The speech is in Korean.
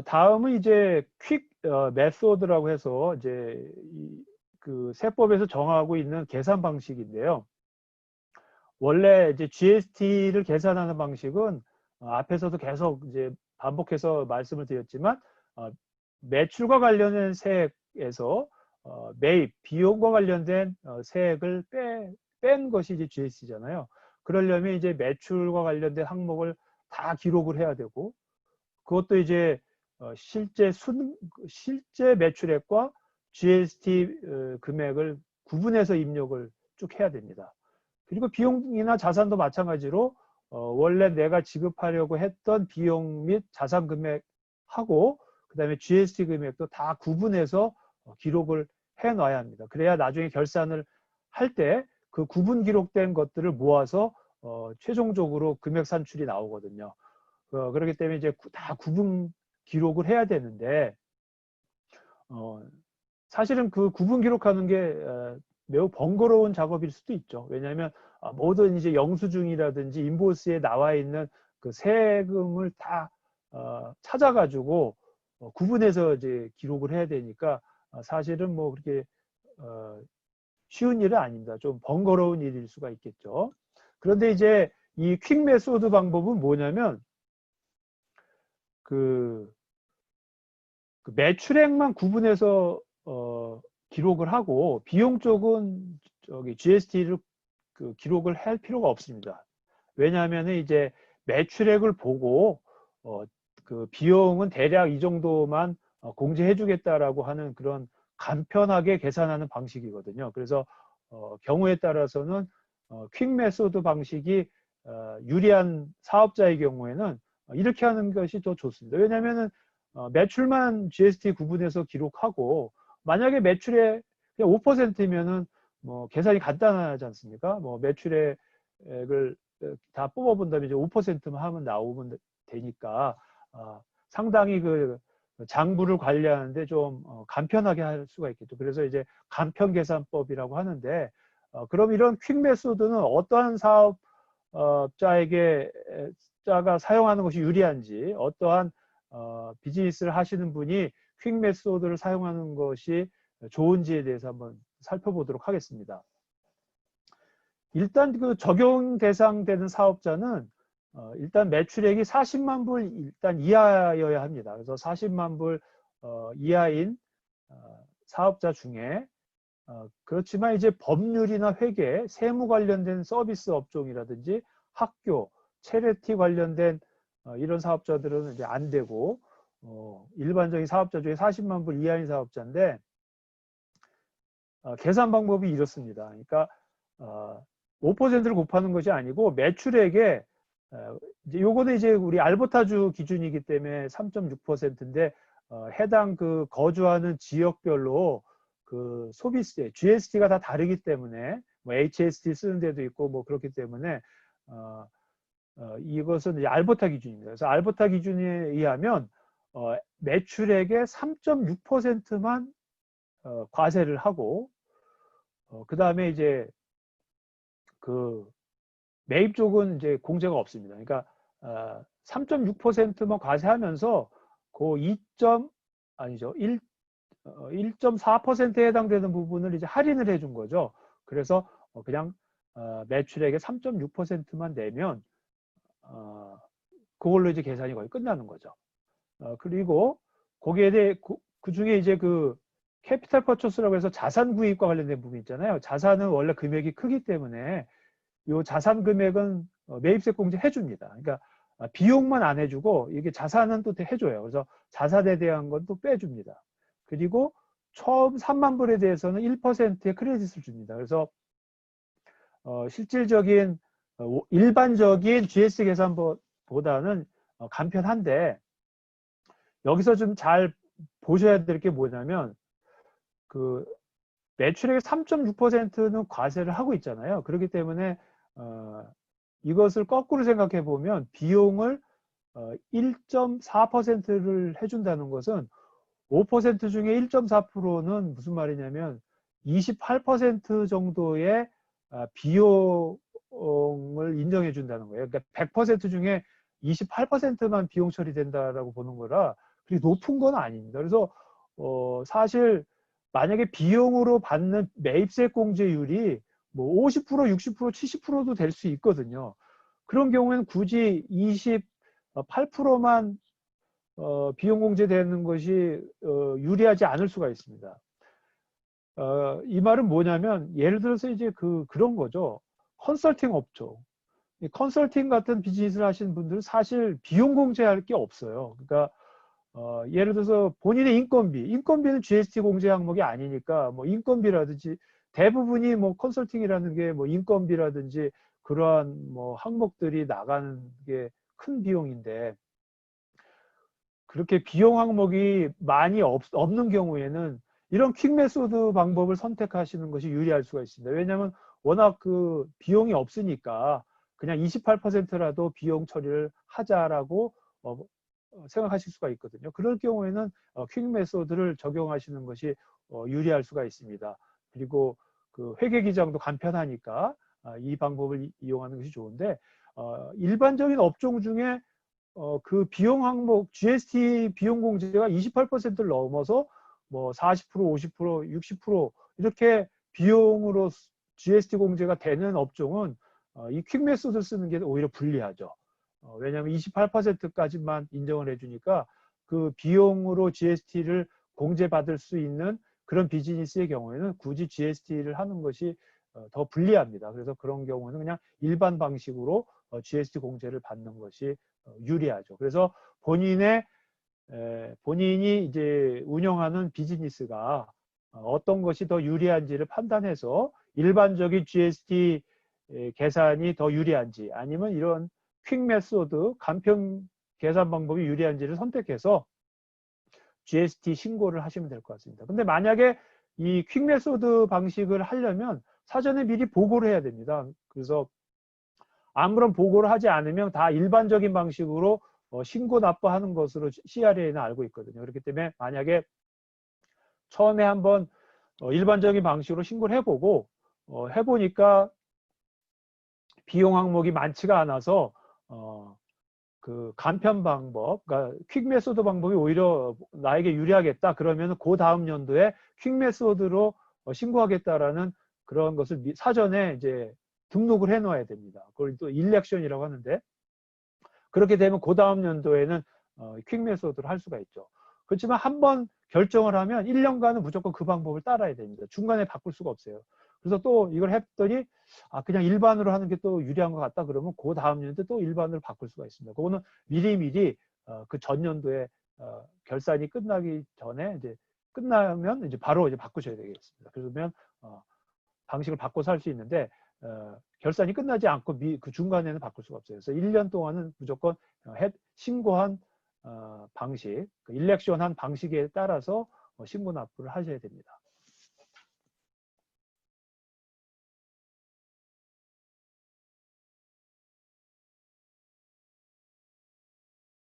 다음은 이제 퀵 메소드라고 해서 이제 그 세법에서 정하고 있는 계산 방식인데요. 원래 이제 GST를 계산하는 방식은 앞에서도 계속 이제 반복해서 말씀을 드렸지만 매출과 관련된 세액에서 매입, 비용과 관련된 세액을 뺀 것이 이제 GST잖아요. 그러려면 이제 매출과 관련된 항목을 다 기록을 해야 되고, 그것도 이제 실제 매출액과 GST 금액을 구분해서 입력을 쭉 해야 됩니다. 그리고 비용이나 자산도 마찬가지로 원래 내가 지급하려고 했던 비용 및 자산 금액하고 그다음에 GST 금액도 다 구분해서 기록을 해놔야 합니다. 그래야 나중에 결산을 할 때 그 구분 기록된 것들을 모아서 최종적으로 금액 산출이 나오거든요. 그렇기 때문에 이제 다 구분 기록을 해야 되는데 사실은 그 구분 기록하는 게 매우 번거로운 작업일 수도 있죠. 왜냐하면 모든 이제 영수증이라든지 인보이스에 나와 있는 그 세금을 다 찾아가지고 구분해서 이제 기록을 해야 되니까 사실은 뭐 그렇게 쉬운 일은 아닙니다. 좀 번거로운 일일 수가 있겠죠. 그런데 이제 이 퀵 메소드 방법은 뭐냐면 그 매출액만 구분해서 기록을 하고 비용 쪽은 저기 GST를 기록을 할 필요가 없습니다. 왜냐하면 이제 매출액을 보고 그 비용은 대략 이 정도만 공제해 주겠다라고 하는 그런 간편하게 계산하는 방식이거든요. 그래서 경우에 따라서는 퀵 메소드 방식이 유리한 사업자의 경우에는 이렇게 하는 것이 더 좋습니다. 왜냐하면 매출만 GST 구분해서 기록하고 만약에 매출의 그냥 5%면은 뭐 계산이 간단하지 않습니까? 뭐 매출액을 다 뽑아본다면 이제 5%만 하면 나오면 되니까 상당히 그 장부를 관리하는데 좀 간편하게 할 수가 있겠죠. 그래서 이제 간편 계산법이라고 하는데 그럼 이런 퀵 메소드는 어떠한 사업자에게 자가 사용하는 것이 유리한지 어떠한 비즈니스를 하시는 분이 퀵 메소드를 사용하는 것이 좋은지에 대해서 한번 살펴보도록 하겠습니다. 일단 그 적용 대상되는 사업자는 일단 매출액이 40만 불 일단 이하여야 합니다. 그래서 40만 불 이하인 사업자 중에 그렇지만 이제 법률이나 회계, 세무 관련된 서비스 업종이라든지 학교, 체리티 관련된 이런 사업자들은 이제 안 되고 일반적인 사업자 중에 40만 불 이하인 사업자인데 계산 방법이 이렇습니다. 그러니까 5%를 곱하는 것이 아니고 매출액에 이제 요거는 이제 우리 알버타주 기준이기 때문에 3.6%인데 해당 그 거주하는 지역별로 그 소비세, GST가 다 다르기 때문에 뭐 HST 쓰는 데도 있고 뭐 그렇기 때문에 이것은 이제 알버타 기준입니다. 그래서 알버타 기준에 의하면 매출액의 3.6%만 과세를 하고 그 다음에 이제 그 매입 쪽은 이제 공제가 없습니다. 그러니까 3.6%만 과세하면서 그 1.4%에 해당되는 부분을 이제 할인을 해준 거죠. 그래서 그냥 매출액의 3.6%만 내면 그걸로 이제 계산이 거의 끝나는 거죠. 그리고 거기에 대해 그 중에 이제 그 캐피탈 퍼처스라고 해서 자산 구입과 관련된 부분 있잖아요. 자산은 원래 금액이 크기 때문에 이 자산 금액은 매입세 공제 해줍니다. 그러니까 비용만 안 해주고 이게 자산은 또 해줘요. 그래서 자산에 대한 건 또 빼줍니다. 그리고 처음 3만 불에 대해서는 1%의 크레딧을 줍니다. 그래서 실질적인 일반적인 GST 계산보다는 간편한데 여기서 좀 잘 보셔야 될 게 뭐냐면 그 매출액의 3.6%는 과세를 하고 있잖아요. 그렇기 때문에 이것을 거꾸로 생각해 보면 비용을 1.4%를 해준다는 것은 5% 중에 1.4%는 무슨 말이냐면 28% 정도의 비용을 인정해 준다는 거예요. 그러니까 100% 중에 28%만 비용 처리된다라고 보는 거라 그리 높은 건 아닙니다. 그래서 사실 만약에 비용으로 받는 매입세 공제율이 뭐 50%, 60%, 70%도 될 수 있거든요. 그런 경우에는 굳이 28%만 비용 공제되는 것이 유리하지 않을 수가 있습니다. 이 말은 뭐냐면 예를 들어서 이제 그런 거죠. 컨설팅 업종. 이 컨설팅 같은 비즈니스를 하시는 분들은 사실 비용 공제할 게 없어요. 그러니까 예를 들어서 본인의 인건비는 GST 공제 항목이 아니니까 뭐 인건비라든지 대부분이 뭐 컨설팅이라는 게 뭐 인건비라든지 그러한 뭐 항목들이 나가는 게 큰 비용인데 그렇게 비용 항목이 많이 없는 경우에는 이런 퀵 메소드 방법을 선택하시는 것이 유리할 수가 있습니다. 왜냐하면 워낙 그 비용이 없으니까 그냥 28%라도 비용 처리를 하자라고 생각하실 수가 있거든요. 그럴 경우에는 퀵 메소드를 적용하시는 것이 유리할 수가 있습니다. 그리고 그 회계 기장도 간편하니까 이 방법을 이용하는 것이 좋은데 일반적인 업종 중에 그 비용 항목 GST 비용 공제가 28%를 넘어서 뭐 40%, 50%, 60% 이렇게 비용으로 GST 공제가 되는 업종은 이 퀵 메소드 쓰는 게 오히려 불리하죠. 왜냐하면 28%까지만 인정을 해주니까 그 비용으로 GST를 공제받을 수 있는 그런 비즈니스의 경우에는 굳이 GST를 하는 것이 더 불리합니다. 그래서 그런 경우는 그냥 일반 방식으로 GST 공제를 받는 것이 유리하죠. 그래서 본인이 이제 운영하는 비즈니스가 어떤 것이 더 유리한지를 판단해서 일반적인 GST 계산이 더 유리한지 아니면 이런 퀵 메소드 간편 계산 방법이 유리한지를 선택해서 GST 신고를 하시면 될 것 같습니다. 근데 만약에 이 퀵 메소드 방식을 하려면 사전에 미리 보고를 해야 됩니다. 그래서 아무런 보고를 하지 않으면 다 일반적인 방식으로 신고 납부하는 것으로 CRA는 알고 있거든요. 그렇기 때문에 만약에 처음에 한번 일반적인 방식으로 신고를 해보고 해보니까 비용 항목이 많지가 않아서 그 간편 방법, 그러니까 퀵 메소드 방법이 오히려 나에게 유리하겠다. 그러면 그 다음 연도에 퀵 메소드로 신고하겠다라는 그런 것을 사전에 이제 등록을 해 놓아야 됩니다. 그걸 또 일렉션이라고 하는데 그렇게 되면 그 다음 연도에는 퀵 메소드를 할 수가 있죠. 그렇지만 한번 결정을 하면 1년간은 무조건 그 방법을 따라야 됩니다. 중간에 바꿀 수가 없어요. 그래서 또 이걸 했더니 그냥 일반으로 하는 게 또 유리한 것 같다 그러면 그 다음 년도에 또 일반으로 바꿀 수가 있습니다. 그거는 미리미리 그 전년도에 결산이 끝나기 전에 이제 끝나면 이제 바로 이제 바꾸셔야 되겠습니다. 그러면 방식을 바꿔서 할 수 있는데 결산이 끝나지 않고 그 중간에는 바꿀 수가 없어요. 그래서 1년 동안은 무조건 신고한 방식, 그 일렉션한 방식에 따라서 신고 납부를 하셔야 됩니다.